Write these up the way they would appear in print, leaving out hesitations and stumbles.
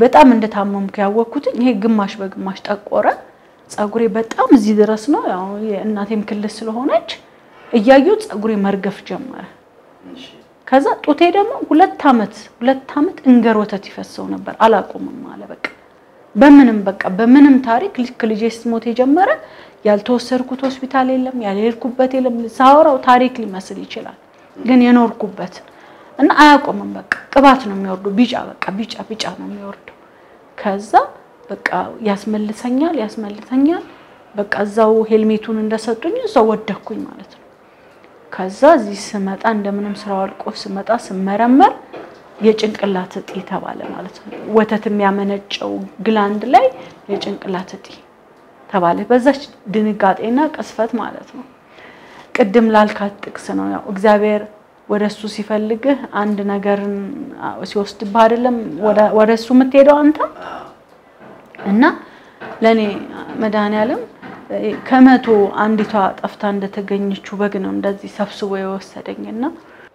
በጣም እንደታመምኩ ያወቅኩት ይሄ ግማሽ በግማሽ ጠቆረ ጸጉሬ በጣም እዚህ ድረስ ነው ያው እናቴም ክልል ስለሆነች እያየው ጸጉሬ መርገፍ ጀመረ ከዛ ጡቴ ደግሞ 2 አመት እንገር ወተት ይፈሰው ነበር አላቆምም አለ በቃ በምንም ታሪክ ልክ ልጄ ስትሞት የጀመረ ያልተወሰርኩት ሆስፒታል የለም ያልሄድኩበት የለም ሳወራው ታሪክ ሊመስል ይችላል ግን የኖርኩበት እና አያቆምም በቃ ቅባት ነው የሚወርደው ቢጫ ነው የሚወርደው ከዛ በቃ ያስመልሰኛል በቃ እዛው ሄልሜቱን እንደሰጡኝ እዛው ወደኩኝ ማለት ነው ከዛ እዚህ ስመጣ እንደምንም ስራው አልቆ ስመጣ ስመረመር የጭንቅላት እጢ ተባለ ማለት ነው ወተት የሚያመነጨው ግላንድ ላይ የጭንቅላት እጢ ተባለ በዛች ድንጋጤና ቅስፈት ማለት ነው ቅድም ላልካት ጥቅስ ነው ያው እግዚአብሔር ወደሱ ሲፈልግህ አንድ ነገርን ሲወስድብህ አይደለም ወደሱ የምትሄደው አንተ እና ለኔ መድኃኒዓለም ከመቶ አንዲቷ ጠፍታ እንደተገኘችው በግ ነው እንደዚህ ሰብስቦ የወሰደኝና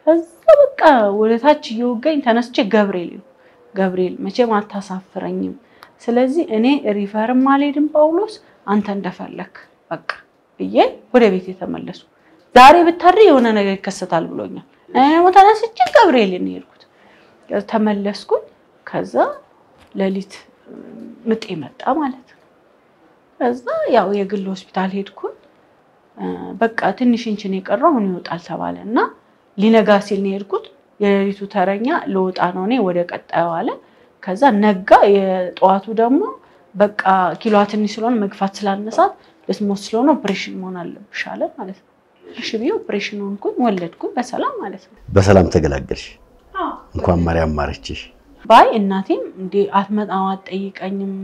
እዛ በቃ ወለታች ይወገኝ ተነስቼ ገብርኤል መቼም አታሳፍረኝም ስለዚህ እኔ ሪፈርም አልሄድም ጳውሎስ አንተ እንደፈለክ በቃ ብዬ ወደ ቤት የተመለሱ ዛሬ ብታሪ የሆነ ነገር ይከሰታል ብሎኛል እኔ ተነስቼ ገብርኤልን ሄድኩት ተመለስኩ ከዛ ለሊት ምጥ መጣ ማለት ነው ከዛ ያው የግል ሆስፒታል ሄድኩ በቃ ትንሽ እንችን የቀረው ነው ይወጣል ተባለና ሊነጋ ሲል ሄድኩት የሌሊቱ ተረኛ ለወጣ ነው እኔ ወደ ቀጣዩ አለ ከዛ ነጋ የጧቱ ደግሞ በቃ ኪሎዋ ትንሽ ስለሆነ መግፋት ስላነሳት ለስሞት ስለሆነ ኦፕሬሽን መሆን አለብሽ አለ ማለት ነው እሺ ቢዩ ኦፕሬሽን ሆንኩኝ ወለድኩ በሰላም ማለት ነው በሰላም ተገላገልሽ እንኳን ማርያም ማረችሽ ባይ እናቴም እንዴ አትመጣው አትጠይቀኝም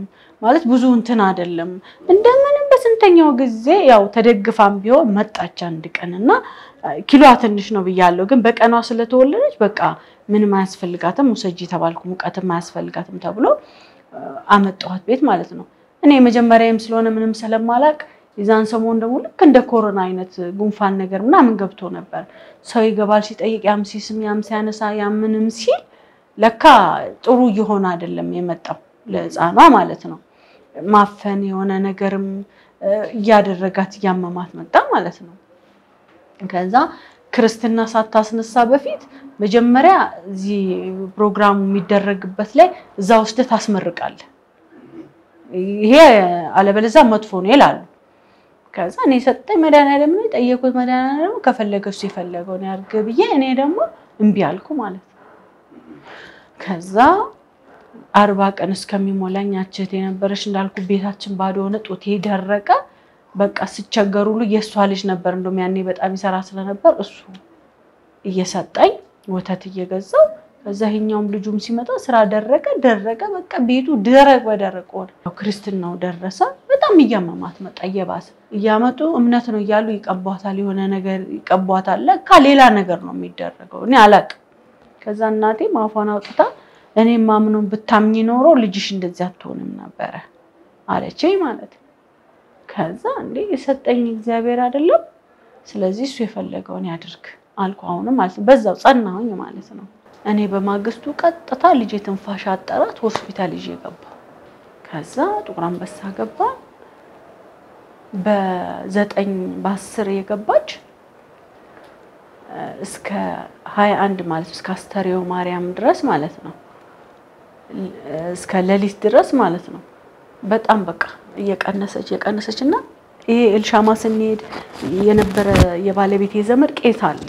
ማለት ብዙ እንትን አይደለም እንደምንም በስንተኛው ጊዜ ያው ተደግፋም ቢሆን መጣች አንድ ቀንና ኪሎዋ ትንሽ ነው ብያለሁ ግን በቀኗ ስለተወለደች በቃ ምንም አያስፈልጋትም ሙሰጂ ተባልኩ ሙቀትም አያስፈልጋትም ተብሎ አመጣኋት ቤት ማለት ነው እኔ መጀመሪያም ስለሆነ ምንም ስለማላቅ ይዛን ሰሞን ደግሞ ልክ እንደ ኮሮና አይነት ጉንፋን ነገር ምናምን ገብቶ ነበር ሰው ይገባል ሲጠይቅ ያም ሲያነሳ ያምንም ሲል ለካ ጥሩ ይሆን አይደለም የመጣው ለጻኗ ማለት ነው ማፈን የሆነ ነገርም ያደረጋት ያመማት መጣ ማለት ነው ከዛ ክርስትና ሳታስነሳ በፊት መጀመሪያ እዚ ፕሮግራሙ የሚደረግበት ላይ እዛ ውስጥ ታስመርቃለ ይሄ አለበለዛ መጥፎ ነው ይላሉ ከዛ እኔ ሰጠኝ መድኃኒዓለም ነው ጠየቁት መድኃኒዓለም ከፈለገው ሲፈልገው ነው ያርገብዬ እኔ ደግሞ እንቢ አልኩ ማለት ነው ከዛ 40 ቀን እስከሚሞላኝ አቸት የነበረሽ እንዳልኩ ቤታችን ባዶ ሆነ ጦቴ ደረቀ በቃ ሲቸገሩሉ የሷ ልጅ ነበር እንደም ያኔ በጣም ይሰራ ስለነበር እሱ እየሰጠኝ ወተት እየገዛው ከዛኛውም ልጁም ሲመጣ ስራ ደረቀ በቃ ቤቱ ደረቅ በደረቅ ሆነ ክርስትናው ደረሰ በጣም ይያመማት መጣ የባሰ ያመጡ እምነት ነው ይያሉ ይቀባታል የሆነ ነገር ይቀባታል ለካ ሌላ ነገር ነው የሚደረገው እኔ አላቅ ከዛ እናቴ ማፋና አውጥታ እኔ ማምኑን ብታምኝ ኖሮ ልጅሽ እንደዚህ አትሆንም ነበር አለችኝ ማለት ከዛ እንዴ የሰጠኝ እግዚአብሔር አይደለም ስለዚህ እሱ የፈለገውን ያድርግ አልኩ አሁንም ማለት በዛው ጸናሁኝ ማለት ነው እኔ በማግስቱ ቀጥታ ልጄ ትንፋሽ አጠራት ሆስፒታል ይዤ ገባ ከዛ ጥቁር አንበሳ ገባ በ9 በ10 የገባች እስከ 21 ማለት እስከ አስተሪዮ ማርያም ድረስ ማለት ነው እስከ ለሊት ድረስ ማለት ነው በጣም በቃ እየቀነሰችና ይሄ ኤልሻማ ስንሄድ የነበረ የባለቤቴ ዘመድ ቄስ አለ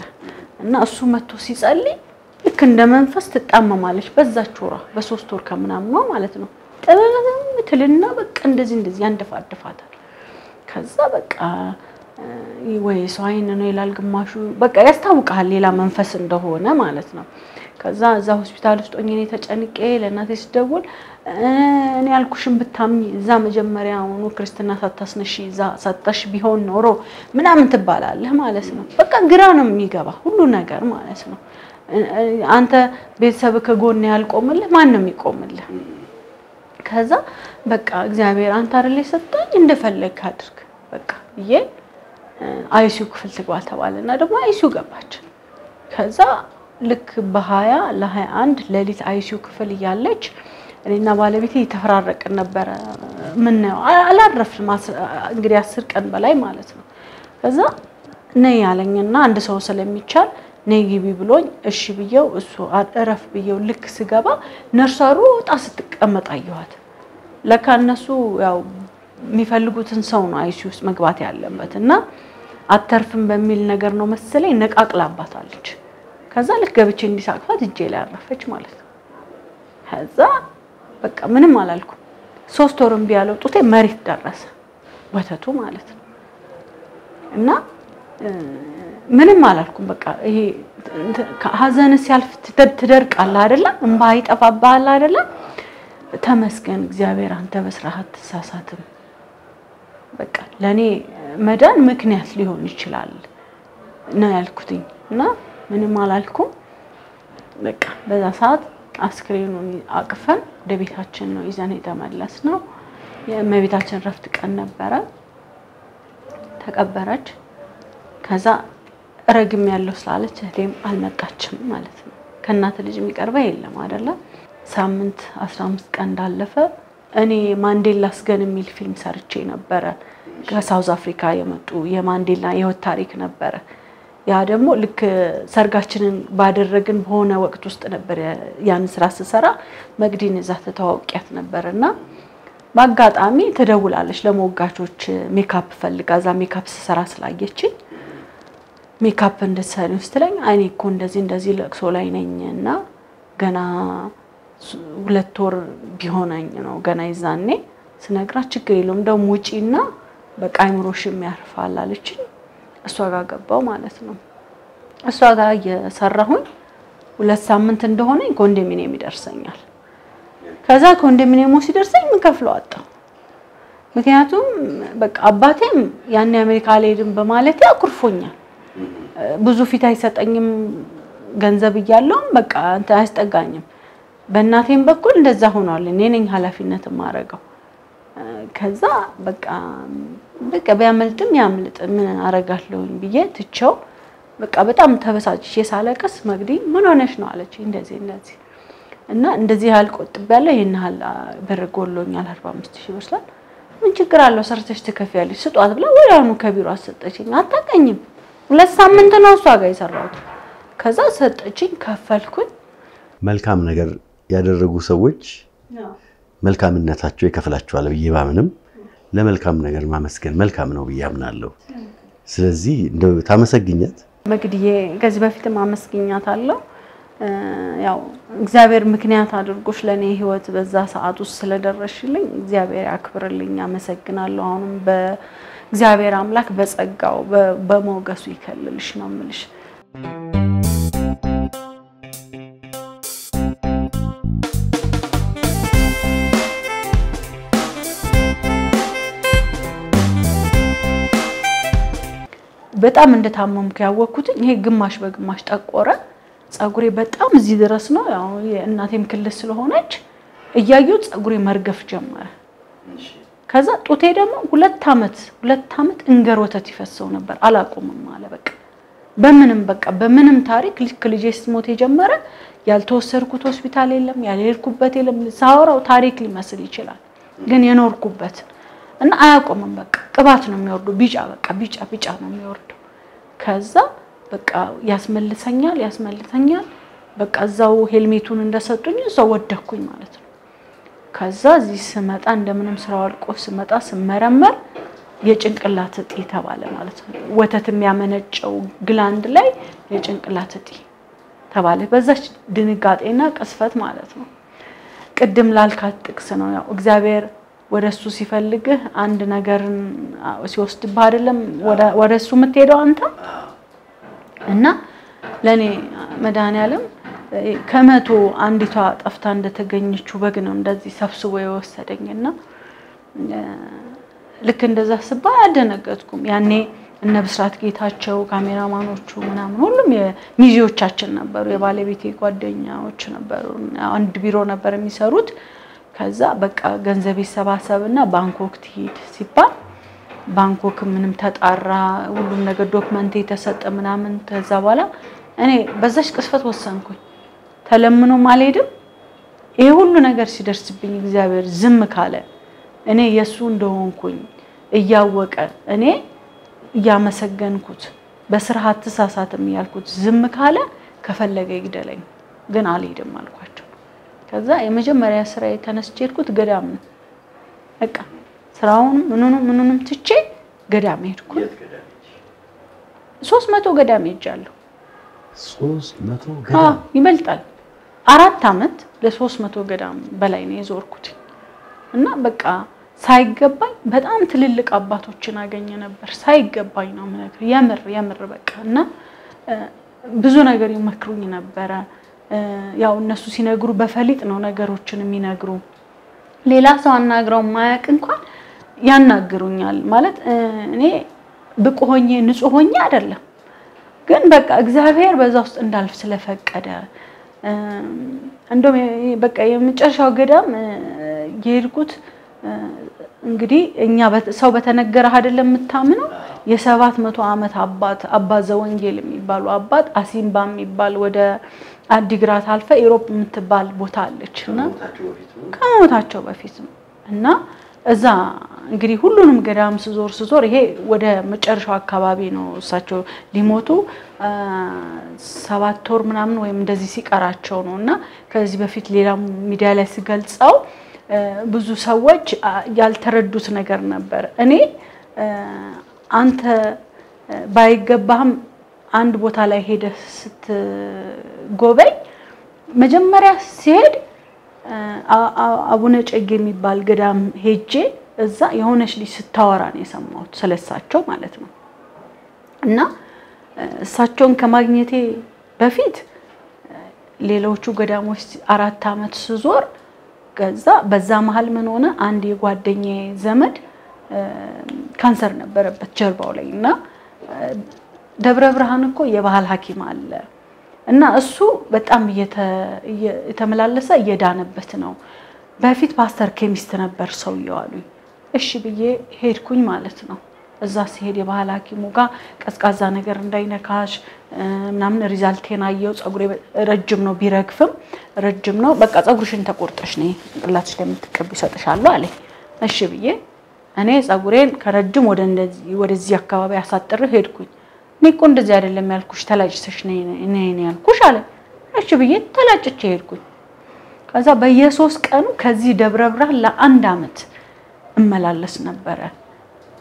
እና እሱ መጥቶ ሲጸልይ ልክ እንደ መንፈስ ተጣመማለች በዛች ወራ በ3 ወር ከምናምን ነው ማለት ነው ጥለና በቃ እንደዚህ ያንደፋደፋታል ከዛ በቃ ወይ ሰውይን ነው ይላል ግማሹ በቃ ያስታውቃል ሌላ መንፈስ እንደሆነ ማለት ነው ከዛ እዛ ሆስፒታል ውስጥ ሆኜ ተጨንቄ ለናቴ ስደውል እኔ ያልኩሽም ብታምኝ እዛ መጀመሪያውኑ ክርስትና ሳታስነሺ እዛ ሳታሽ ቢሆን ኖሮ ምናምን ትባላለህ ማለት ነው በቃ ግራ ነው የሚገባ ሁሉ ነገር ማለት ነው አንተ ቤተሰብ ከጎን ያልቆምልህ ማን ነው የሚቆምልህ ከዛ በቃ እግዚአብሔር አንተ አይደል ሰጠኝ እንደፈለክ አድርግ በቃ ይሄ አይሲዩ ክፍል ትጓል ተባለና ደግሞ አይሲዩ ገባች ከዛ ልክ በ20 ለ21 ለሊት አይሲዩ ክፍል ያለች እኔና ባለቤቴ የተፈራረቀን ነበር ምን ነው አላረፍም እንግዲህ 10 ቀን በላይ ማለት ነው ከዛ ነይ ያለኝና አንድ ሰው ስለሚቻል ነይ ግቢ ብሎኝ እሺ ብየው እሱ አረፍ ብየው ልክ ስገባ ነርሳሩ ወጣ ስትቀመጥ አየኋት ለካ እነሱ ያው የሚፈልጉትን ሰው ነው አይሲ ውስጥ መግባት ያለበትና አተርፍም በሚል ነገር ነው መሰለኝ ነቃቅላባታለች ከዛ ልክ ገብቼ እንዲሳቅፋት እጄ ላይ አረፈች ማለት ነው ከዛ በቃ ምንም አላልኩ 3 ወርም ቢያለው ጡቴ መሬት ደረሰ ወተቱ ማለት ነው እና ምንም አላልኩም በቃ ይሄ ሀዘን ሲያልፍ ትደርቃለ አይደለ እንባ ይጠፋባል አይደለ ተመስገን እግዚአብሔር አንተ በስራህ ተሳሳተም በቃ ለኔ መዳን ምክንያት ሊሆን ይችላል ነው ያልኩትኝ እና ምንም አላልኩም በቃ በዛ ሰዓት አስክሬኑን አቅፈን ወደ ቤታችን ነው ይዘን የተመለስነው የመቤታችን ረፍት ቀን ነበረ ተቀበረች ከዛ ረግም ያለው ስላለች እህቴም አልመጣችም ማለት ነው ከናተ ልጅ የሚቀርበ የለም አይደለ ሳምንት 15 ቀን እንዳለፈ እኔ ማንዴላስ ገን የሚል ፊልም ሰርቼ ነበር ከሳውዝ አፍሪካ የመጡ የማንዴላ የህይወት ታሪክ ነበር ያ ደግሞ ልክ ሰርጋችንን ባደረግን በሆነ ወቅት ውስጥ ነበር ያን ስራ ሰሰራ መግዲን እዛ ተተዋውቂያት ነበርና ማጋጣሚ ተደውላለች ለሞጋቾች ሜካፕ ፈልጋዛ ሜካፕ ሰሰራ ስላየችኝ ሜካፕ እንደሰሪ ውስጥለኝ አይኔ እኮ እንደዚህ ለቅሶ ላይ ነኝና ገና 2 ወር ቢሆነኝ ነው ገና ይዛኔ ስነግራ ችግር የለውም ደም ውጪና በቃ አይምሮሽም ያርፋል አለችኝ እሷ ጋር ገባው ማለት ነው እሷ ጋር የሰራሁኝ 2 ሳምንት እንደሆነ ኮንዶሚኒየም ይደርሰኛል ከዛ ኮንዶሚኒየሙ ሲደርሰኝ ምን ከፍለው አጣው ምክንያቱም በቃ አባቴም ያን አሜሪካ ላይድም በማለት ያኩርፎኛል ብዙ ፊት አይሰጠኝም ገንዘብ ይያለው በቃ አንተ አያስጠጋኝም በእናቴም በኩል እንደዛ ሆኗል እኔ ነኝ ኃላፊነት ማረጋው ከዛ በቃ ቢያመልጥም ያምልጥ ምን አረጋለሁኝ ብዬ ትቸው በቃ በጣም ተበሳጭቼ ሳለቀስ መግዲ ምን ሆነሽ ነው አለችኝ እንደዚህ እና እንደዚህ ያልቆጥብያለሁ ይሄን በረጎሎኛል 45000 ወስላል ምን ችግር አለው ሰርተሽ ትከፍያለሽ ስጧት ብላ ወራኑ ከቢሮ አሰጠችኝ አታቀኝም 2 ሳምንት ነው እሷ ጋር ይሰራው ከዛ ሰጠችኝ ከፈልኩኝ መልካም ነገር ያደረጉ ሰዎች መልካምነታቸው ይከፈላቸዋል በየባምንም ለመልካም ነገር ማመስገን መልካም ነው በያምናለሁ ስለዚህ እንደው ታመሰግኛት መግዲዬ ከዚህ በፊት ማመስገኛታለሁ ያው እግዚአብሔር ምክንያት አድርጎሽ ለኔ ህይወት በዛ ሰዓት ውስጥ ስለደረሽልኝ እግዚአብሔር ያክብርልኝ አመሰግናለሁ አሁንም በእግዚአብሔር አምላክ በጸጋው በሞገሱ ይከልልሽ ነው ምልሽ በጣም እንደታመምኩ ያወኩት ይሄ ግማሽ በግማሽ ጠቆረ ጸጉሬ በጣም እዚህ ድረስ ነው ያው የእናቴም ክልል ስለሆነች እያየው ጸጉሬ መርገፍ ጀመረ ከዛ ጡቴ ደግሞ 2 አመት እንገር ወተት ይፈሰው ነበር አላቆምም አለ በቃ በምንም ታሪክ ልክ ልጄ ስትሞት የጀመረ ያልተወሰርኩት ሆስፒታል የለም ያልሄድኩበት የለም ሳወራው ታሪክ ሊመስል ይችላል ግን የኖርኩበት እና አያቆምም በቃ ቅባት ነው የሚወርዱ ቢጫ ነው የሚወርዱ ከዛ በቃ ያስመልሰኛል በቃ እዛው ሄልሜቱን እንደሰጡኝ እዛው ወደኩኝ ማለት ነው ከዛ እዚህ ስመጣ እንደምንም ስራው አልቆ ስመጣ ስመረመር የጭንቅላት እጢ ተባለ ማለት ነው ወተት የሚያመነጨው ግላንድ ላይ የጭንቅላት እጢ ተባለ በዛች ድንጋጤና ቅስፈት ማለት ነው ቅድም ላልካት ጥቅስ ነው ያው እግዚአብሔር ወደሱ ሲፈልግህ አንድ ነገርን ሲወስድብህ አይደለም ወደሱ የምትሄደው አንተ እና ለኔ መድኃኒዓለም ከመቶ አንዲቷ ጠፍታ እንደተገኘችው በግ ነው እንደዚህ ሰብስቦ የወሰደኝና ልክ እንደዛ ስባ ያደነገጥኩም ያኔ እነ ብስራት ጌታቸው ካሜራማኖቹ ምናምን ሁሉም የሚዚዮቻችን ነበሩ የባለቤቴ ጓደኛዎች ነበሩ አንድ ቢሮ ነበር የሚሰሩት ከዛ በቃ ገንዘብ ይሰባሰብና ባንኮክ ትሄድ ሲባል ባንኮክ ምንም ተጣራ ሁሉም ነገር ዶክመንት የተሰጠ ምናምን ተዛ በኋላ እኔ በዛሽ ቅስፈት ወሰንኩኝ ተለምኖ ማልሄድም ይሄ ሁሉ ነገር ሲደርስብኝ እግዚአብሔር ዝም ካለ እኔ የሱ እንደሆንኩኝ እያወቀ እኔ ያመሰገንኩት በስርዓት ተሳሳተም ያልኩት ዝም ካለ ከፈለገ ይግደለኝ ግን አልሄድም አልኳቸው ከዛ የመጀመሪያ ስራዬ ተነስቼ ሄድኩት ገዳም ነው በቃ ስራውን ምኑንም ትቼ ገዳም ሄድኩ 300 ገዳም ሄጃለሁ 300 ገዳም ይበልጣል 4 አመት ለ300 ገዳም በላይ ነው የዞርኩት እና በቃ ሳይገባኝ በጣም ትልልቅ አባቶችን አገኘ ነበር ሳይገባኝ ነው ማለት የምር በቃ እና ብዙ ነገር ይመክሩኝ ነበር ያው እነሱ ሲነግሩ በፈሊጥ ነው ነገሮችን የሚነግሩ ሌላ ሰው አናግራው ማያቅ እንኳን ያናግሩኛል ማለት እኔ ብቁ ሆኜ ንጹህ ሆኜ አይደለም ግን በቃ እግዚአብሔር በዛ ውስጥ እንዳልፍ ስለፈቀደ እንደም በቃ የመጨረሻው ገዳም የሄድኩት እንግዲህ እኛ ሰው በተነገረ አይደለም የምታምነው የ700 አመት አባ ዘወንጌል የሚባሉ አባት አሲምባ የሚባል ወደ አዲግራት አልፈ ኢሮፕ የምትባል ቦታ አለችና ከሞታቸው በፊት ነው እና እዛ እንግዲህ ሁሉንም ገዳም ስዞር ይሄ ወደ መጨረሻው አካባቢ ነው እሳቸው ሊሞቱ 7 ወር ምናምን ወይም እንደዚህ ሲቀራቸው ነውና ከዚህ በፊት ሌላ ሚዲያ ላይ ሲገልጸው ብዙ ሰዎች ያልተረዱት ነገር ነበር እኔ አንተ ባይገባህም አንድ ቦታ ላይ ሄደ ስትጎበኝ መጀመሪያ ሲሄድ አቡነ ጨጌ የሚባል ገዳም ሄጄ እዛ የሆነች ልጅ ስታወራ ነው የሰማሁት ስለሳቸው ማለት ነው እና እሳቸውን ከማግኘቴ በፊት ሌሎቹ ገዳሞች 4 አመት ስዞር ከዛ በዛ መሃል ምን ሆነ አንድ የጓደኛዬ ዘመድ ካንሰር ነበረበት ጀርባው ላይ እና ደብረ ብርሃን እኮ የባህል ሐኪም አለ እና እሱ በጣም የተመላለሰ እየዳነበት ነው በፊት ፓስተር ኬሚስት ነበር ሰው ይዋሉኝ እሺ ብዬ ሄድኩኝ ማለት ነው እዛ ሲሄድ የባህል ሐኪሙ ጋር ቀዝቃዛ ነገር እንዳይነካሽ ምናምን ሪዛልቴን አየው ጸጉሬ ረጅም ነው ቢረግፍም ረጅም ነው በቃ ጸጉርሽን ተቆርጠሽ ነይ ቅላትሽ ለምትቀብ ይሰጥሻለሁ አለኝ እሺ ብዬ እኔ ጸጉሬን ከረጅም ወደዚህ አካባቢ አሳጥር ሄድኩኝ ንቁ እንደዚህ አይደለም ያልኩሽ ተላጭተሽ ነይ ያልኩሽ አለ እሺ ብዬ ተላጭቼ ሄድኩኝ ከዛ በየ3 ቀኑ ከዚህ ደብረ ብርሃን ለ1 አመት እመላለስ ነበር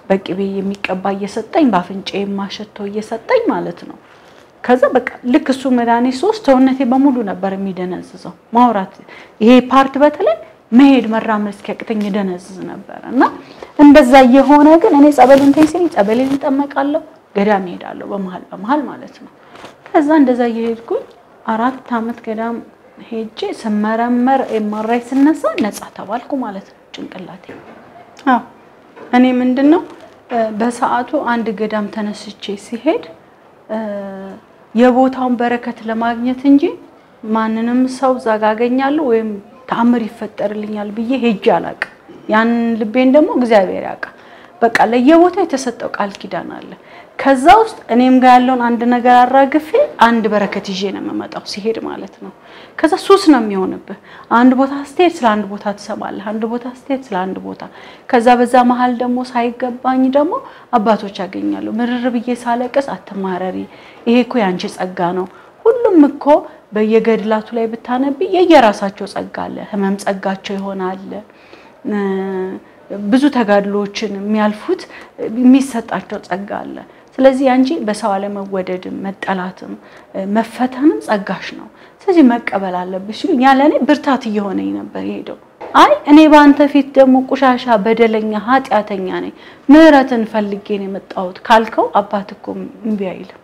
በቅቤ የሚቀባ እየሰጠኝ ባፍንጬ ማሸቶ እየሰጠኝ ማለት ነው ከዛ በቃ ልክ እሱ መድኃኒት 3 ተውነቴ በሙሉ ነበር የሚደነዝዘው ማውራት ይሄ ፓርት በተለይ መሄድ መራመድ እስኪያቅተኝ ደነዝዝ ነበርና እንደዛ የሆነ ግን እኔ ጸበልን ተይሰኝ ጸበልን ተጠመቃለሁ ገዳም ሄዳለሁ በመሃል ማለት ነው ከዛ እንደዛ እየሄድኩኝ 4 አመት ገዳም ሄጄ ሰመረመር ኤምአርአይ ስነሳ ነፃ ተባልኩ ማለት ነው ጭንቅላቴ እኔ ምንድነው በሰዓቱ አንድ ገዳም ተነስቼ ሲሄድ የቦታውን በረከት ለማግኘት እንጂ ማንንም ሰው ዛጋገኛለሁ ወይም ተአምር ይፈጠርልኛል ብዬ ሄጄ አላቅ ያን ልቤን ደግሞ እግዚአብሔር ያውቃል በቃ ለየቦታው የተሰጠው ቃል ኪዳን አለ ከዛ ውስጥ እኔም ጋር ያለውን አንድ ነገር አራግፌ አንድ በረከት ይዤ ነው የምመጣው ሲሄድ ማለት ነው ከዛ ሱስ ነው የሚሆንብህ አንድ ቦታ ስትሄድ ስለ አንድ ቦታ ትሰማለህ አንድ ቦታ ስትሄድ ስለ አንድ ቦታ ከዛ በዛ መሃል ደግሞ ሳይገባኝ ደግሞ አባቶች ያገኛሉ ምርር ብዬ ሳለቀስ አትማረሪ ይሄ እኮ ያንቺ ጸጋ ነው ሁሉም እኮ በየገድላቱ ላይ ብታነብ የየራሳቸው ጸጋ አለ ህመም ጸጋቸው ይሆናል ብዙ ተጋድሎችን የሚያልፉት የሚሰጣቸው ጸጋ አለ ስለዚህ አንጂ በሰው ዓለም መወደድም መጠላትም መፈተንም ጸጋሽ ነው ስለዚህ መቀበል አለብሽ ያለኔ ብርታት እየሆነኝ ነበር ሄደው አይ እኔ ባንተ ፊት ደግሞ ቁሻሻ በደለኛ ኃጢያተኛ ነኝ ምህረትን ፈልጌ ነው የመጣሁት ካልከው አባትኮ እምቢ አይልም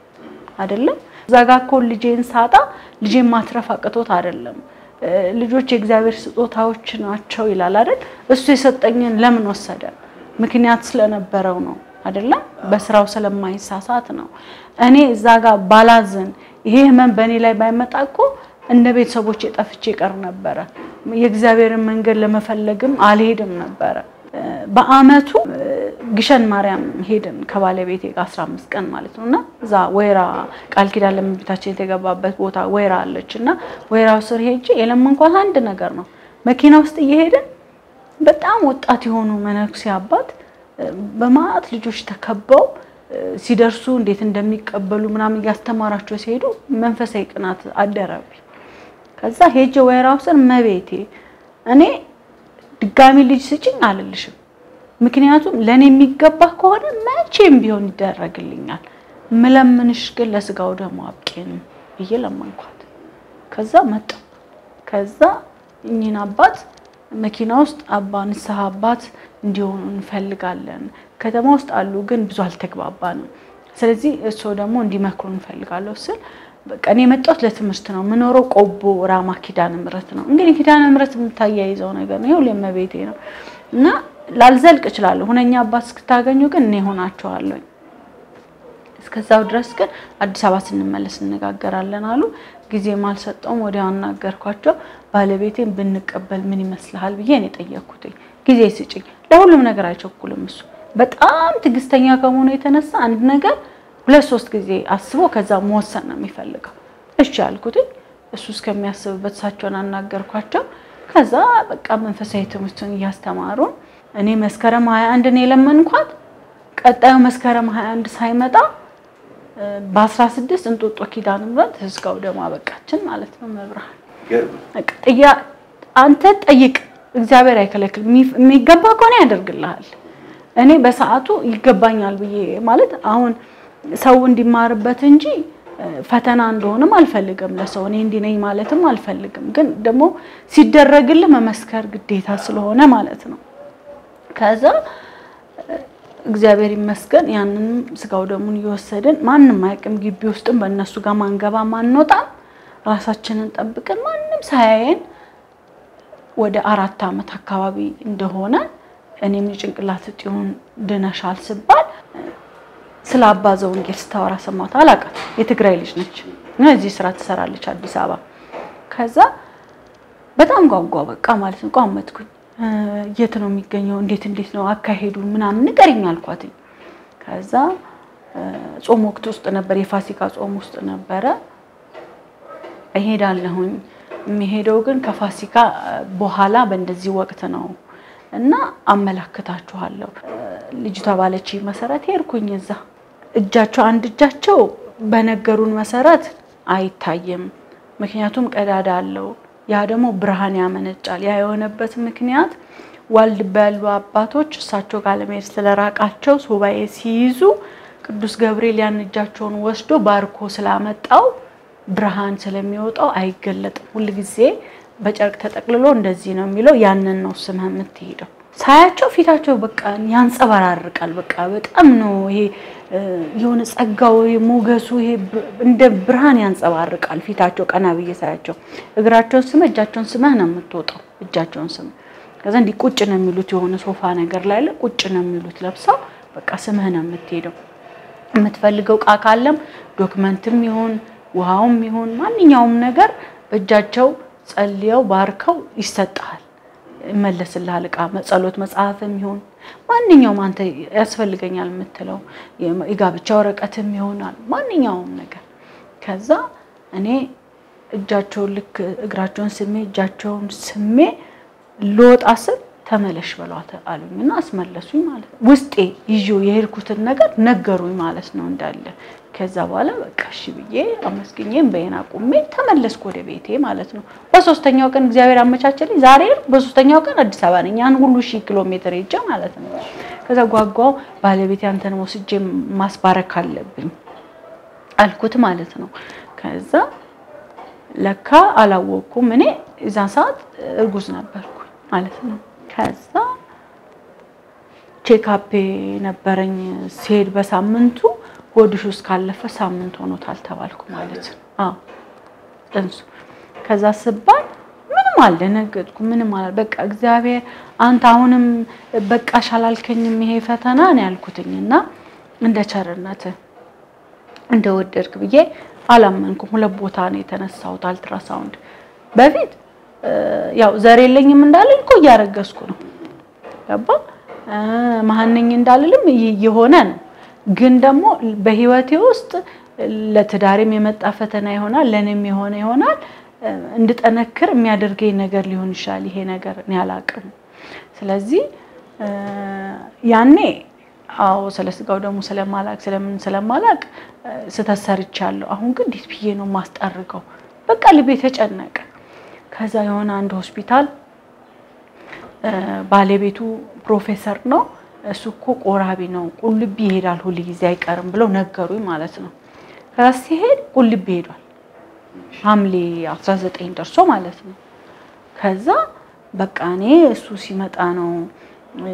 አይደለም ዛጋኮ ልጄን ሳጣ ልጄን ማትረፍ አቅቶት አይደለም ልጆች የእግዚአብሔር ስጦታዎች ናቸው ይላል አይደል እሱ የሰጠኝን ለምን ወሰደ ምክንያት ስለነበረው ነው አይደለም በስራው ስለማይሳሳት ነው እኔ ዛጋ ባላዝን ይሄ ህመም በእኔ ላይ ባይመጣቆ እንደ ቤተሰቦቼ ጠፍቼ ቀር ነበር የእግዚአብሔርን መንገድ ለመፈለግም አልሄድም ነበር በአመቱ ግሸን ማርያም ሄድን ከባለቤቴ ጋር 15 ቀን ማለት ነውና ዛ ወይራ ቃል ኪዳን ለምብታችን የተገባበት ቦታ ወይራ አለችና ወይራው ስር ሄጄ የለምንኳን አንድ ነገር ነው መኪና ውስጥ እየሄድን በጣም ወጣት የሆኑ መነኩሴ አባት በማት ልጆች ተከበው ሲደርሱ እንዴት እንደሚቀበሉ ምናምን ያስተማራቸው ሲሄዱ መንፈሳዊ ቅናት አደረብኝ ከዛ ሄጄ ወይራውስን መቤቴ እኔ ድጋሚ ልጅ ስጭኝ አልልሽም ምክንያቱም ለኔ የሚገባ ከሆነ መቼም ቢሆን ይደረግልኛል መለምንሽ ግን ለስጋው ደሞ አብቂን ይለማንኳት ከዛ መጣ ከዛ እኚህን አባት መኪና ውስጥ አባንስ አባት እንዲሆኑ እንፈልጋለን ከተማ ውስጥ አሉ ግን ብዙ አልተግባባንም ስለዚህ እሱ ደግሞ እንዲመክሩ እንፈልጋለን ስል በቃ እኔ መጣሁት ለትምህርት ነው ምኖረው ቆቦ ራማ ኪዳነ ምህረት ነው እንግዲህ ኪዳነ ምህረት የምታያይዘው ነገር ነው ይሁን ለመቤቴ ነው እና ላልዘልቅ እችላለሁ ሁነኛ አባት እስክታገኙ ግን እኔ ሆናቸዋለሁ እስከዛው ድረስ ግን አዲስ አበባ ስንመለስ እንነጋገራለን አሉ ጊዜ ማልሰጠውም ወዲያው አናገርኳቸው ባለቤቴን ብንቀበል ምን ይመስልሃል ብዬ እኔ ጠየቅኩት ጊዜ ስጪኝ ለሁሉም ነገር አይቸኩልም እሱ በጣም ትግስተኛ ከመሆኑ የተነሳ አንድ ነገር 2-3 ጊዜ አስቦ ከዛ መወሰን ነው የሚፈልገው እሺ አልኩት እሱ እስከሚያስብበት ሳቸውን አናገርኳቸው ከዛ በቃ መንፈሳዊ ትምህርቱን ያስተማሩን እኔ መስከረም 21 ነው ለመንኳት ቀጣዩ መስከረም 21 ሳይመጣ በ16 እንጦጦ ኪዳነ ምህረት እስካው ደማ በቃችን ማለት ነው መብራን በቃ አንተ ጠይቅ እግዚአብሔር አይከለክል የሚገባ ከሆነ ያደርግልሃል እኔ በሰዓቱ ይገባኛል ብዬ ማለት አሁን ሰው እንዲማርበት እንጂ ፈተና እንደሆነም አልፈልግም ለሰው እኔ እንዲነኝ ማለትም አልፈልግም ግን ደግሞ ሲደረግልህ መመስከር ግዴታ ስለሆነ ማለት ነው ከዛ እግዚአብሔር ይመስገን ያንን ስጋው ደሙን ይወሰደን ማንንም ማይቀም ግቢ ውስጥም በእነሱ ጋር ማንገባ ማንወጣ ራሳችንን ጠብቀን ማንንም ሳያየን ወደ 4 አመት አካባቢ እንደሆነ እኔም ጭንቅላት ጥዩን ድነሻል ሲባል ስለ አባዘው ወንጌል ስታወራ ሰማሁት አላቃት የትግራይ ልጅ ነች እዚህ ስራ ትሰራለች አዲስ አበባ ከዛ በጣም ጓጓ በቃ ማለት ነው ቋመጥኩኝ የት ነው የሚገኘው እንዴት ነው አካሄዱ ምናምን ንገሪኝ አልኳት ከዛ ጾም ወቅት ውስጥ ነበር የፋሲካ ጾም ውስጥ ነበር እሄዳለሁኝ የሚሄደው ግን ከፋሲካ በኋላ በእንደዚህ ወቅት ነው እና አመላክታችኋለሁ ልጅቷ ባለች መሰረት ሄርኩኝ እዛ እጃቸው አንድ እጃቸው በነገሩን መሰረት አይታየም ምክንያቱም ቀዳዳ አለው ያ ደግሞ ብርሃን ያመነጫል ያ የሆነበት ምክንያት ዋልድባሉ አባቶች እሳቸው ጋር ለመሄድ ስለራቃቸው ሱባኤ ሲይዙ ቅዱስ ገብርኤል ያን እጃቸውን ወስዶ ባርኮ ስላመጣው ብርሃን ስለሚወጣው አይገለጥም ሁሉ ጊዜ በጨርቅ ተጠቅልሎ እንደዚህ ነው የሚለው ያንን ነው ስምህ የምትሄደው ሳያቸው ፊታቸው በቃ ያንጸባራርቃል በቃ በጣም ነው ይሄ የሆነ ጸጋው ሞገሱ ይሄ እንደ ብርሃን ያንጸባርቃል ፊታቸው ቀና ብዬ ሳያቸው እግራቸውን ስም እጃቸውን ስመህ ነው የምትወጣው እጃቸውን ስም ከዛ እንዲ ቁጭ ነው የሚሉት የሆነ ሶፋ ነገር ላይ ቁጭ ነው የሚሉት ለብሰው በቃ ስምህ ነው የምትሄደው የምትፈልገው ቃ ካለም ዶክመንትም ይሁን ውሃውም ይሁን ማንኛውም ነገር በእጃቸው ጸልየው ባርከው ይሰጣል መለስልሃል ቃ ጸሎት መጽሐፍም ይሁን ማንኛውም አንተ ያስፈልገኛል የምትለው የጋብቻ ወረቀትም ይሆናል ማንኛውም ነገር ከዛ እኔ እጃቸው ልክ እግራቸውን ስሜ እጃቸውን ስሜ ሎጣስብ ተመለሽ በሏት አሉኝና አስመለሱኝ ማለት ነው ውስጤ ይዤው የሄድኩትን ነገር ነገሩኝ ማለት ነው እንዳለ ከዛ በኋላ በቃ እሺ ብዬ አመስግኜም በእና ቆሜ ተመለስኩ ወደ ቤቴ ማለት ነው በሶስተኛው ቀን እግዚአብሔር አመቻቸልኝ ዛሬ በሶስተኛው ቀን አዲስ አበባ ነኝ ያን ሁሉ 1000 ኪሎ ሜትር ሄጄ ማለት ነው ከዛ ጓጓው ባለቤቴ አንተን ወስጄ ማስባረክ አለብኝ አልኩት ማለት ነው ከዛ ለካ አላወኩም እኔ እዛ ሰዓት እርጉዝ ነበርኩ ማለት ነው ከዛ ቼክአፕ ነበረኝ ሲሄድ በሳምንቱ ወድሽ ውስጥ ካለፈ ሳምንት ሆኖታል ተባልኩ ማለት ነው እንሱ ከዛ ስባል ምንም አልደነገጥኩ ምንም አላል በቃ እግዚአብሔር አንተ አሁንም በቃ ሻላልከኝም ይሄ ፈተና ነው ያልኩትኝና እንደ ቸርነት እንደወደድክ ብዬ አላመንኩም ሁለት ቦታ ነው የተነሳው አልትራሳውንድ በፊት ያው ዘር የለኝም እንዳልልኩ ያረገስኩ ነው ያባ ማህነኝ እንዳልልም ይሆነ ነው ግን ደግሞ በህይወቴ ውስጥ ለትዳሬም የመጣ ፈተና ይሆናል ለኔም ይሆናል እንድጠነክር የሚያደርገኝ ነገር ሊሆን ይችላል ይሄ ነገር እኔ አላቅም ስለዚህ ያኔ አው ስለስጋው ደግሞ ስለማላቅ ስተሰርቻለሁ አሁን ግን እንዴት ብዬ ነው ማስጠርገው በቃ ልቤ ተጨነቀ ከዛ የሆነ አንድ ሆስፒታል ባለቤቱ ፕሮፌሰር ነው እሱኮ ቆራቢ ነው ቁልቢ ይሄዳል ሁሉ ጊዜ አይቀርም ብለው ነገሩኝ ማለት ነው ከዛ ሲሄድ ቁልቢ ሄዷል ሐምሌ 19 ደርሶ ማለት ነው ከዛ በቃ እኔ እሱ ሲመጣ ነው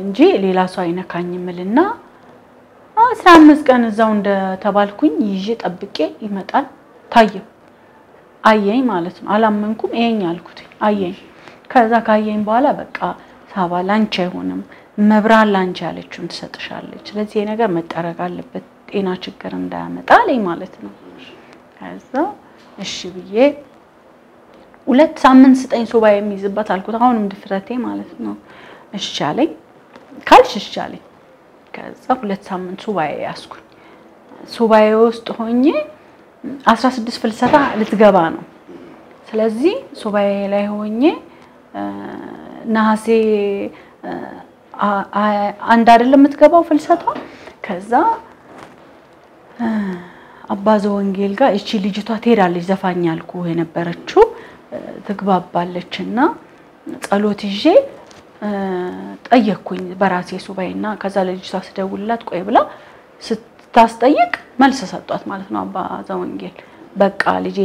እንጂ ሌላ ሰው አይነካኝምልና 15 ቀን እዛው እንደ ተባልኩኝ ይዤ ጠብቄ ይመጣል ታየው አየኝ ማለት ነው አላመንኩም ይሄን ያልኩት አየኝ ከዛ ካየኝ በኋላ በቃ ሳባ ላንቺ አይሆንም መብራን ላንቺ ያለችውን ትሰጥሻለች ስለዚህ ይሄ ነገር መጠረቅ አለበት ጤና ችግር እንዳያመጣ ላይ ማለት ነው ከዛ እሺ ብዬ 2 ሳምንት ስጠኝ ሱባኤ የሚይዝበት አልኩት አሁንም ድፍረቴ ማለት ነው እሺ አለኝ ካልሽ እሺ አለኝ ከዛ 2 ሳምንት ሱባኤ ያስኩኝ ሱባኤ ውስጥ ሆኜ 16 ፍልሰታ ልትገባ ነው ስለዚህ ሱባኤ ላይ ሆኜ ነሐሴ አንድ አይደለም የምትገባው ፍልሰታ ከዛ አባዘ ወንጌል ጋር እቺ ልጅቷ ትሄዳለች ዘፋኛልኩ የነበረችው ትግባባለችና ጸሎት ይዤ ጠየቅኩኝ በራሴ ሱባኤና ከዛ ልጅቷ ስደውልላት ቆይ ብላ ስታስጠይቅ መልስ ሰጧት ማለት ነው አባዘ ወንጌል በቃ ልጄ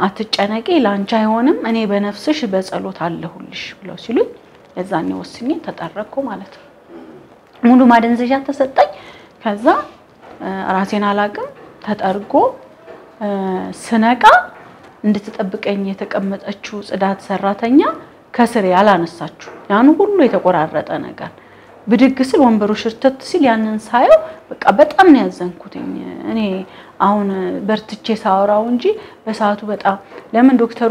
አትጨነቂ ላንቺ አይሆንም እኔ በነፍስሽ በጸሎት አለሁልሽ ብለው ሲሉኝ ለዛኔ ወስኜ ተጠረኩ ማለት ነው ሙሉ ማደንዘዣ ተሰጠኝ ከዛ ራሴን አላቅም ተጠርጎ ስነቃ እንድትጠብቀኝ የተቀመጠችው ጽዳት ሰራተኛ ከስር ያላነሳችሁ ያን ሁሉ የተቆራረጠ ነገር ብድግ ስል ወንበሩ ሽርተት ሲል ያንን ሳየው በቃ በጣም ነው ያዘንኩትኝ እኔ አሁን በርትቼ ሳወራው እንጂ በሰዓቱ በጣም ለምን ዶክተሩ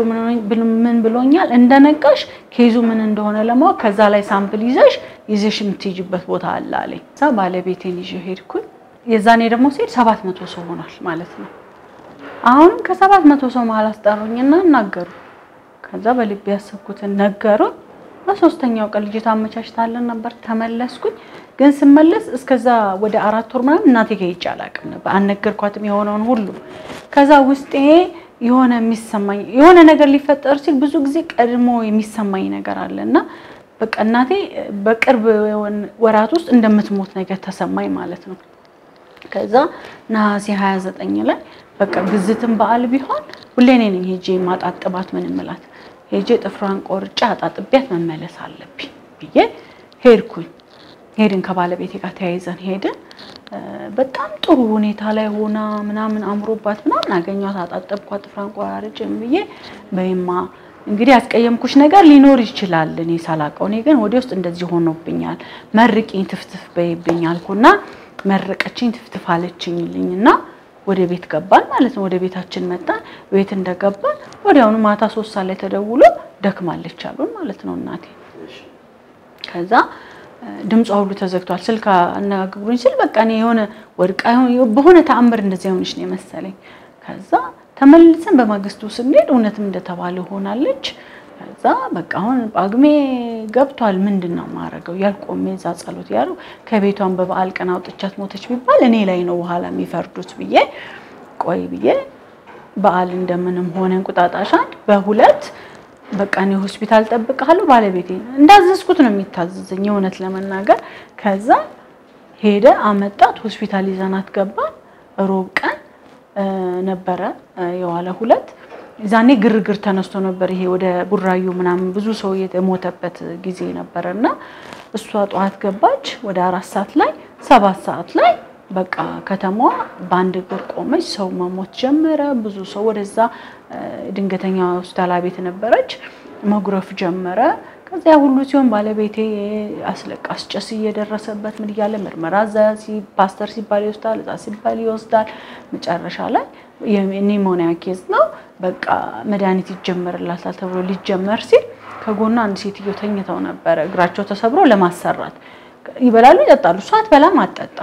ምን ብሎኛል እንደነቃሽ ኬዙ ምን እንደሆነ ለማወቅ ከዛ ላይ ሳምፕል ይዘሽ የምትይጅበት ቦታ አለ አለኝ ሳ ባለቤቴን ይዤ ሄድኩኝ የዛኔ ደግሞ ሲል 700 ሰው ሆኗል ማለት ነው አሁን ከ700 ሰው መሃል አስጠሩኝና እናገሩ ከዛ በልብ ያሰብኩትን ነገሩ በሶስተኛው ቀን ልጅ ታመቻችታለን ነበር ተመለስኩኝ ግን ስመለስ እስከዛ ወደ 4 ወር ምናምን እናቴ ጋር ይጫላቅም ነበር አነገርኳትም የሆነውን ሁሉ ከዛ ውስጤ የሆነ የሚሰማኝ የሆነ ነገር ሊፈጠር ሲል ብዙ ጊዜ ቀድሞ የሚሰማኝ ነገር አለና በቃ እናቴ በቅርብ ወራት ውስጥ እንደምትሞት ነገር ተሰማኝ ማለት ነው ከዛ ነሐሴ 29 ላይ በቃ ግዝትም በዓል ቢሆን ሁሌ ነኝ ሄጄ ማጣጥባት ምን እምላት ሄጄ ጥፍሯን ቆርጬ አጣጥቢያት መመለስ አለብኝ ብዬ ሄድን ከባለቤቴ ጋር ተያይዘን ሄድን በጣም ጥሩ ሁኔታ ላይ ሆና ምናምን አምሮባት ምናምን አገኛት አጣጥብኳት ጥፍሯን ቆራርጬ ብዬ በይማ እንግዲህ ያስቀየምኩሽ ነገር ሊኖር ይችላል እኔ ሳላቀው እኔ ግን ወዲህ ውስጥ እንደዚህ ሆኖብኛል መርቂኝ ትፍትፍ በይብኛልኩና መረቀችኝ ትፍትፍ አለችኝልኝና ወደ ቤት ገባን ማለት ነው ወደ ቤታችን መጣን ቤት እንደገባን ወዲያውኑ ማታ 3 ሰዓት ላይ ተደውሎ ደክማለች አሉን ማለት ነው እናቴ ከዛ ድምጿ ሁሉ ተዘግቷል ስልካ አናግሩኝ ሲል በቃ እኔ የሆነ ወድቃ በሆነ ተአምር እንደዚህ ሆነሽ ነው መሰለኝ ከዛ ተመልሰን በማግስቱ ስንሄድ እውነትም እንደተባለ ሆናለች ከዛ በቃ አሁን ጳጉሜ ገብቷል ምንድነው ማረገው ያልቆመ ዛ ጸሎት ያሉ ከቤቷን በበዓል ቀን አውጥቻት ሞተች ቢባል እኔ ላይ ነው በኋላ የሚፈርዱት ብዬ ቆይ ብዬ በዓል እንደምንም ሆነን ቁጣጣሻን በሁለት በቃ እኔ ሆስፒታል ጠብቀሃለሁ ባለቤቴ እንዳዘዝኩት ነው የሚታዘዘኝ እውነት ለመናገር ከዛ ሄደ አመጣት ሆስፒታል ይዘናት ገባን ሮብ ቀን ነበረ የዋለ ሁለት ዛኔ ግርግር ተነስቶ ነበር ይሄ ወደ ቡራዩ ምናምን ብዙ ሰው የሞተበት ጊዜ ነበርና እሷ ጧት ገባች ወደ 4 ሰዓት ላይ 7 ሰዓት ላይ በቃ ከተማዋ ባንድ ግር ቆመች ሰው መሞት ጀመረ ብዙ ሰው ወደዛ ድንገተኛ ሆስፒታል ቤት ነበረች መጉረፍ ጀመረ ከዛ ሁሉ ሲሆን ባለቤቴ አስለቃስ ጨስ እየደረሰበት ምን ይያለ ምርመራ ዛሲ ፓስተር ሲባል ይወስዳል ዛ ሲባል ይወስዳል መጨረሻ ላይ የኒሞኒያ ኬዝ ነው በቃ መድኃኒት ይጀመርላታል ተብሎ ሊጀመር ሲል ከጎና አንድ ሴትዮ ተኝተው ነበር እግራቸው ተሰብሮ ለማሰራት ይበላሉ ይጠጣሉ ሷት በላም አጠጣ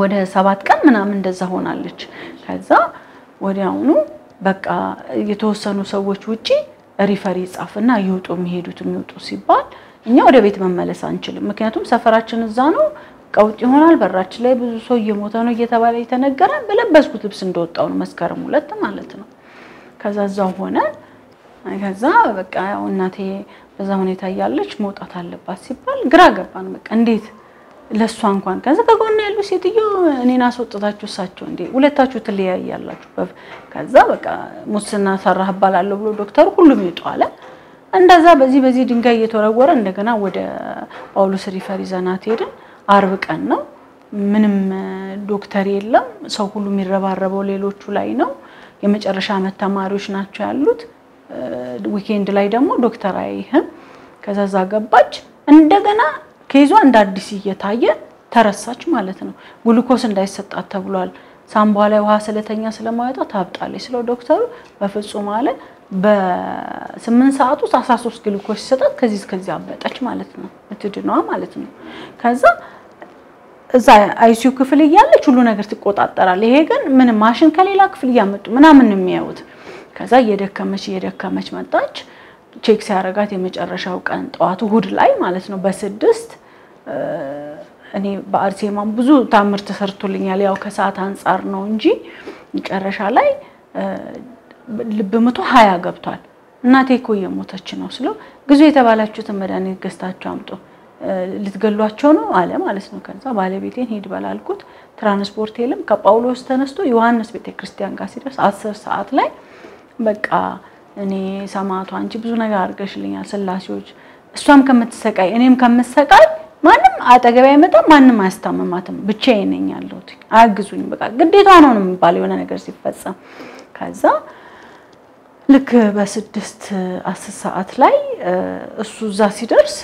ወደ 7 ቀን ምናምን እንደዛ ሆናለች ከዛ ወዲያውኑ በቃ የተወሰኑ ሰዎች ውጪ ሪፈር ይጻፍና ይውጡ የሚሄዱት የሚወጡ ሲባል እኛ ወደ ቤት መመለስ አንችልም ምክንያቱም ሰፈራችን እዛ ነው ቀውጥ ይሆናል በራችን ላይ ብዙ ሰው እየሞተ ነው እየተባለ የተነገረ በለበስኩት ልብስ እንደወጣው ነው መስከረም 2 ማለት ነው ከዛ ዛው ሆነ ከዛ በቃ እናቴ በዛ ሁኔታ ያለች መውጣት አለባት ሲባል ግራ ገባን በቃ እንዴት ለሷ እንኳን ከዛ ከጎን ያሉ ሴትዮ እኔና አስወጣታችሁ ሳቸው እንዴ ሁለታችሁ ትለያያላችሁ ከዛ በቃ ሙስና ሰራህ ባላለው ብሎ ዶክተሩ ሁሉም ይጧለ እንደዛ በዚህ ድንጋይ እየተወረወረ እንደገና ወደ ጳውሎስ ሪፈር ይዘናት ሄድን አርብ ቀን ነው ምንም ዶክተር የለም ሰው ሁሉ የሚረባረበው ሌሎቹ ላይ ነው የመጨረሻ አመት ተማሪዎች ናቸው ያሉት ዊኬንድ ላይ ደግሞ ዶክተር አይህም ከዛዛ ገባች እንደገና ከይዟ እንደ አዲስ እየታየ ተረሳች ማለት ነው ግሉኮስ እንዳይሰጣት ተብሏል ሳምቧ ላይ ውሃ ስለተኛ ስለማይወጣ ታብጣለች ስለ ዶክተሩ በፍጹም አለ በ8 ሰዓት ውስጥ 13 ግሉኮስ ሲሰጣት ከዚህ እስከዚህ አበጠች ማለት ነው እትድነዋ ማለት ነው ከዛ እዛ አይሲዩ ክፍል ያለች ሁሉ ነገር ትቆጣጣራለ ይሄ ግን ምን ማሽን ከሌላ ክፍል ያመጡ ምናምን ነው የሚያዩት ከዛ እየደከመች መጣች ቼክ ሲያረጋት የመጨረሻው ቀን ጧቱ እሁድ ላይ ማለት ነው በ6 እኔ በአርሴማም ብዙ ታምር ተሰርቶልኛል ያው ከሰዓት አንፃር ነው እንጂ መጨረሻ ላይ ልብ 120 ገብቷል እናቴ እኮ የሞተች ነው ስለው ግዙ የተባላችሁትን መድኃኒት ገዝታችሁ አምጡ ልትገሏቸው ነው አለ ማለት ነው ከዛ ባለቤቴን ሄድ በላልኩት ትራንስፖርት የለም ከጳውሎስ ተነስቶ ዮሐንስ ቤተክርስቲያን ጋር ሲደርስ 10 ሰዓት ላይ በቃ እኔ ሰማዕቱ አንቺ ብዙ ነገር አርገሽልኛል ስላሴዎች እሷም ከምትሰቃይ እኔም ከምትሰቃይ ማንም አጠገብ አይመጣ ማንም አያስታምማትም ብቻዬን ነኝ ያለሁት አግዙኝ በቃ ግዴታ ነው የሚባል የሆነ ነገር ሲፈጸም ከዛ ልክ በ6 10 ሰዓት ላይ እሱ እዛ ሲደርስ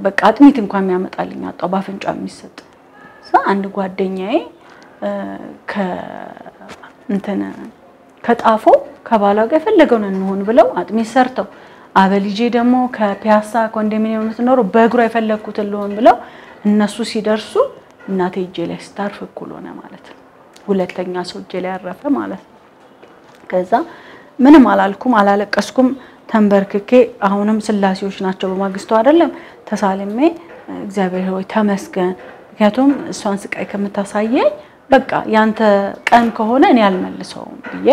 በቃ አጥሚት እንኳን የሚያመጣልኝ አጣው ባፍንጫ የሚሰጥ አንድ ጓደኛዬ ከጣፎ ከባሏ ጋር ፈለገው ነው እንሆን ብለው አጥሚት ሰርተው አበልጄ ደግሞ ከፒያሳ ኮንዶሚኒየም ነው በእግሯ የፈለኩት ልሆን ብለው እነሱ ሲደርሱ እናቴ እጄ ላይ ስታርፍ እኩል ሆነ ማለት ነው ሁለተኛ ሰው እጄ ላይ ያረፈ ማለት ነው ከዛ ምንም አላልኩም አላለቀስኩም ተንበርክኬ አሁንም ስላሴዎች ናቸው በማግስቱ አይደለም ተሳልሜ እግዚአብሔር ሆይ ተመስገን ምክንያቱም እሷን ስቃይ ከምታሳየኝ በቃ ያንተ ቀን ከሆነ እኔ አልመልሰውም ብዬ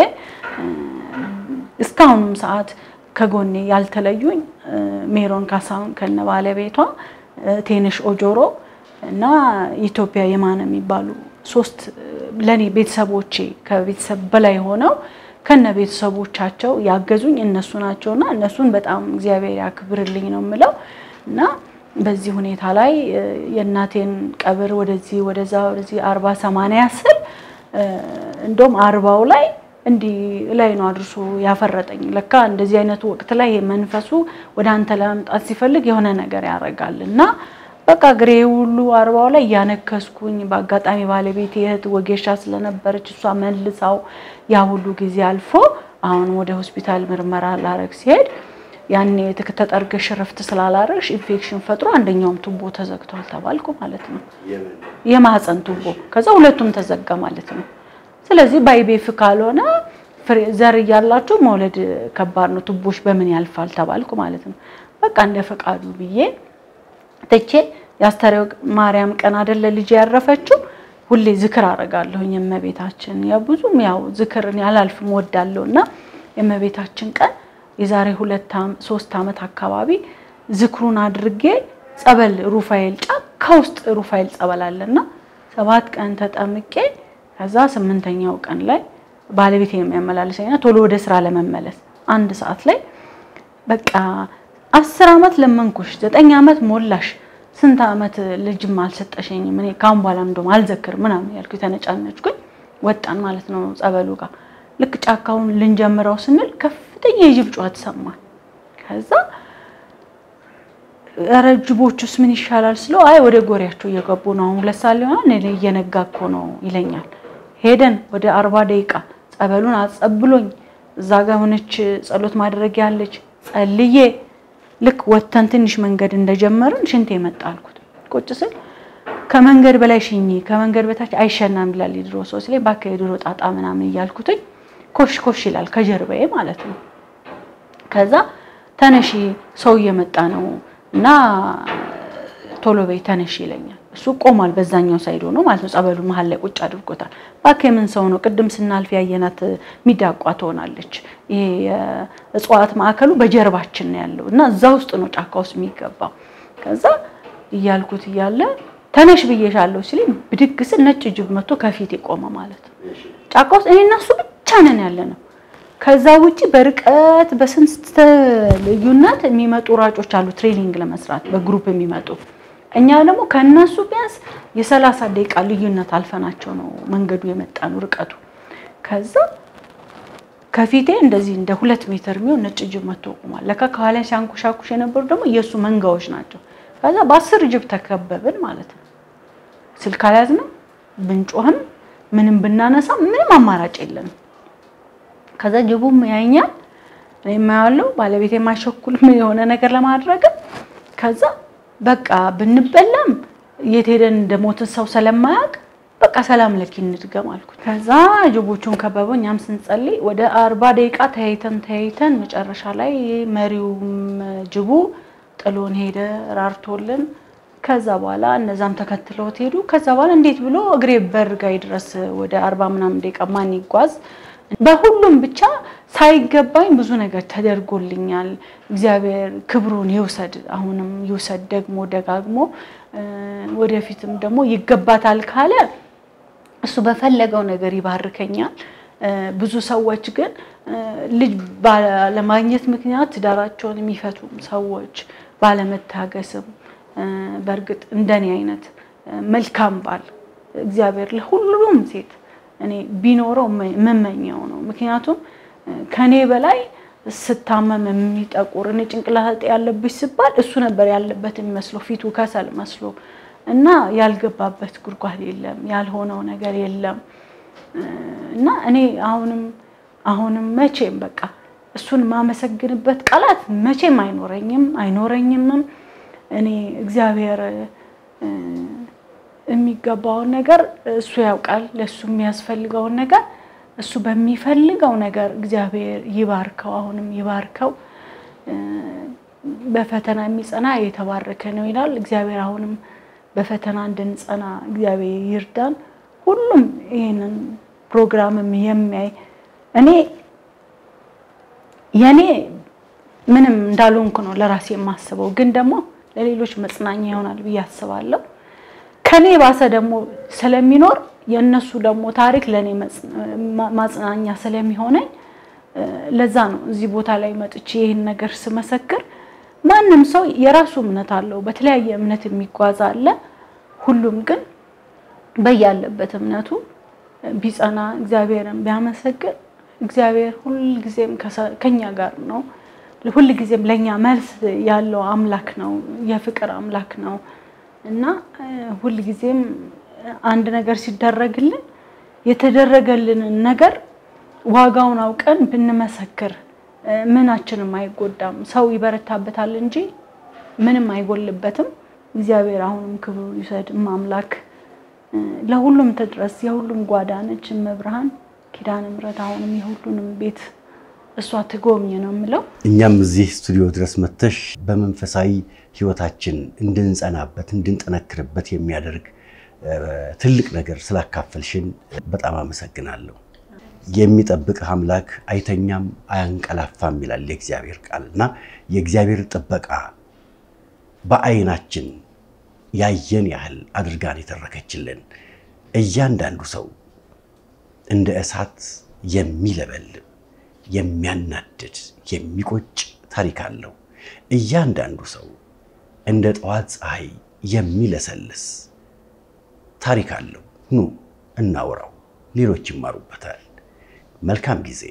እስካሁንም ሰዓት ከጎኔ ያልተለዩኝ ሜሮን ካሳውን ከነባለቤቷ ቴንሽ ኦጆሮ እና ኢትዮጵያ የማነ የሚባሉ 3 ለኔ ቤተሰቦቼ ከቤተሰብ በላይ ሆነው ከነ ቤተሰቦቻቸው ያገዙኝ እነሱ ናቸውና እነሱን በጣም እግዚአብሔር ያክብርልኝ ነው የምለው እና በዚህ ሁኔታ ላይ የእናቴን ቀብር ወደዚህ 40 80 ያስል እንደም 40ው ላይ እንዲ ላይ ነው አድርሶ ያፈረጠኝ ለካ እንደዚህ አይነት ወቅት ላይ መንፈሱ ወደ አንተ ለማምጣት ሲፈልግ የሆነ ነገር ያረጋልና በቃ ግሬ ሁሉ 40ው ላይ ያነከስኩኝ በአጋጣሚ ባለቤቴ እህት ወጌሻ ስለነበረች እሷ መልሳው ያ ሁሉ ጊዜ አልፎ አሁን ወደ ሆስፒታል ምርመራ ላረግ ሲሄድ ያኔ ተከተጠርገሽ ረፍት ስላላረሽ ኢንፌክሽን ፈጥሮ አንደኛውም ቱቦ ተዘግቷል ተባልኩ ማለት ነው የማህፀን ቱቦ ከዛ ሁለቱም ተዘጋ ማለት ነው ስለዚህ ባይቤፍ ካልሆነ ዘር ያላችሁ መውለድ ከባድ ነው ቱቦሽ በምን ያልፋል ተባልኩ ማለት ነው በቃ እንደ ፈቃዱ ብዬ ተቼ ያስተረው ማርያም ቀን አይደለ ልጅ ያረፈችው ሁሌ ዝክር አረጋለሁኝ የመቤታችን ያብዙም ያው ዝክርን ያላልፍም ወዳለውና የመቤታችን ቀን የዛሬ 3 አመት አካባቢ ዝክሩን አድርጌ ጸበል ሩፋኤል ጫካ ውስጥ ሩፋኤል ጸበል አለና 7 ቀን ተጠምቄ ከዛ 8ኛው ቀን ላይ ባለቤቴ የሚያመላልሰኝና ቶሎ ወደ ስራ ለመመለስ 1 ሰዓት ላይ በቃ 10 አመት ለመንኩሽ 9 አመት ሞላሽ ስንት አመት ልጅም አልሰጠሽኝ ምን ካምባላም ደም አልዘክር ምናምን ያልኩ ተነጫነጭኩኝ ወጣን ማለት ነው ጸበሉ ጋር ልክ ጫካውን ልንጀምረው ስንል ከፍተኛ የጅብ ጩኸት ሰማን ከዛ ረጅቦቹስ ምን ይሻላል ስለው አይ ወደ ጎሪያቸው እየገቡ ነው 2 ሰዓት ሊሆን እኔ እየነጋኮ ነው ይለኛል ሄደን ወደ 40 ደቂቃ ጸበሉን አጸብሎኝ እዛ ጋር ሆነች ጸሎት ማድረግ ያለች ጸልዬ ልክ ወተን ትንሽ መንገድ እንደጀመርን ሽንቴ መጣልኩት ቁጭ ስል ከመንገድ በላይ ሽኝ ከመንገድ በታች አይሸናም ይላል ይድሮ ሶስሌ ባከ ይድሮ ጣጣ ምናምን ይያልኩትኝ ኮሽ ኮሽ ይላል ከጀርባዬ ማለት ነው ከዛ ተነሺ ሰው እየመጣ ነው እና ቶሎ በይ ተነሺ ይለኛል እሱ ቆማል በዛኛው ሳይዶ ነው ማለት ነው ጸበሉ መሃል ላይ ቁጭ አድርጎታል ባከምን ሰው ነው ቅድም ስናልፍ ያየናት ሚዳቋ ትሆናለች ይሄ እጽዋት ማዕከሉ በጀርባችን ነው ያለው እና እዛ ውስጥ ነው ጫካ ውስጥ የሚገባው ከዛ ይያልኩት ይያለ ተነሽ ብዬሻለሁ ሲልኝ ብድግስ ነጭ ጅብ መጥቶ ከፊት ይቆመ ማለት ነው ጫካ ውስጥ እኔና እሱ ብቻ ነን ያለነው ከዛ ውጪ በርቀት በስንት ልዩነት የሚመጡ ራጮች አሉ ትሬኒንግ ለመስራት በግሩፕ የሚመጡ እኛ ደግሞ ከነሱ ቢያንስ የ30 ደቂቃ ልዩነት አልፈናቸው ነው መንገዱ የመጣው ርቀቱ ከዛ ከፊቴ እንደዚህ እንደ 2 ሜትር ነው ነጭ ጅብ መጥቶ ቆሟል ለካ ከኋላ ሲያንኩሻኩሽ የነበሩ ደግሞ የሱ መንጋዎች ናቸው ከዛ በ10 ጅብ ተከበብን ማለት ነው ስልክ አልያዝንም ብንጮህም ምንም ብናነሳ ምንም አማራጭ የለም ከዛ ጅቡም ያኛል እኔም ያለው ባለቤቴ ማሸኩል ምን የሆነ ነገር ለማድረግ ከዛ በቃ ብንበላም የትሄደን እንደሞትን ሰው ስለማያቅ በቃ ሰላም ለኪ እንድገም አልኩት ከዛ ጅቦቹን ከበበኛም ስንጸልይ ወደ 40 ደቂቃ ተይተን መጨረሻ ላይ መሪውም ጅቡ ጥሎን ሄደ ራርቶልን ከዛ በኋላ እነዛም ተከትለው ሄዱ ከዛ በኋላ እንዴት ብሎ እግሬ በርጋይ ድረስ ወደ 40 ምናምን ደቂቃ ማን ይጓዝ በሁሉም ብቻ ሳይገባኝ ብዙ ነገር ተደርጎልኛል እግዚአብሔር ክብሩን ይውሰድ አሁንም ይውሰድ ደግሞ ደጋግሞ ወደፊትም ደግሞ ይገባታል ካለ እሱ በፈለገው ነገር ይባርከኛል ብዙ ሰዎች ግን ልጅ ባለማግኘት ምክንያት ትዳራቸውን የሚፈቱም ሰዎች ባለመታገስም በርግጥ እንደኔ አይነት መልካም ባል እግዚአብሔር ለሁሉም ሴት እኔ ቢኖረው መመኘው ነው ምክንያቱም ከኔ በላይ ስታመም የሚጠቁር እኔ ጭንቅላት ያለብሽ ሲባል እሱ ነበር ያለበት የሚመስለው ፊቱ ከሰል መስሎ እና ያልገባበት ጉርጓድ የለም ያልሆነው ነገር የለም እና እኔ አሁንም መቼም በቃ እሱን ማመሰግንበት ቃላት መቼም አይኖረኝም እኔ እግዚአብሔር የሚገባው ነገር እሱ ያውቃል ለሱ የሚያስፈልገው ነገር እሱ በሚፈልገው ነገር እግዚአብሔር ይባርከው አሁንም ይባርከው በፈተና የሚጸና የተባረከ ነው ይላል እግዚአብሔር አሁንም በፈተና እንድንጸና እግዚአብሔር ይርዳን ሁሉም ይሄንን ፕሮግራም የሚያይ እኔ የኔ ምንም እንዳልሆንኩ ነው ለራሴ የማስበው ግን ደግሞ ለሌሎች መጽናኛ ይሆናል በያስባለሁ ከኔ ባሰ ደግሞ ስለሚኖር የነሱ ደግሞ ታሪክ ለኔ ማጽናኛ ስለሚሆነኝ ለዛ ነው እዚህ ቦታ ላይ መጥቼ ይሄን ነገር ስመሰክር ማንንም ሰው የራሱ እምነት አለው በተለያየ እምነት የሚጓዝ አለ ሁሉም ግን በያለበት እምነቱ ቢጸና እግዚአብሔርን ቢያመሰግን እግዚአብሔር ሁሉ ጊዜም ከኛ ጋር ነው ሁሉ ጊዜም ለኛ መልስ ያለው አምላክ ነው የፍቅር አምላክ ነው እና ሁሉ ጊዜም አንድ ነገር ሲደረግልን የተደረገልን ነገር ዋጋውን አውቀን ብንመሰክር ምናችንም አይጎዳም ሰው ይበረታበታል እንጂ ምንም አይጎልበትም እግዚአብሔር አሁንም ክብሩ ይሰድ አምላክ ለሁሉም ተድረስ የሁሉም ጓዳነች መብርሃን ኪዳነ ምሕረት አሁንም የሁሉንም ቤት እሷ ትጎብኝ ነው ምለው እኛም እዚህ ስቱዲዮ ድረስ መተሽ በመንፈሳዊ ህይወታችን እንድንጸናበት እንድንጠነክርበት የሚያደርግ ትልቅ ነገር ስላካፈልሽን በጣም አመሰግናለሁ የሚጠብቅ አምላክ አይተኛም አያንቀላፋም ይላል የእግዚአብሔር ቃልና የእግዚአብሔር ጥበቃ በአይናችን ያየን ያህል አድርጋን የተረከችልን እያንዳንዱ ሰው እንደ እሳት የሚለበልብ የሚያናድድ የሚቆጭ ታሪክ አለው እያንዳንዱ ሰው እንደ ጠዋት ፀሐይ የሚለሰልስ ታሪክ አለው ኑ እናውራው ሌሎች ይማሩበታል መልካም ጊዜ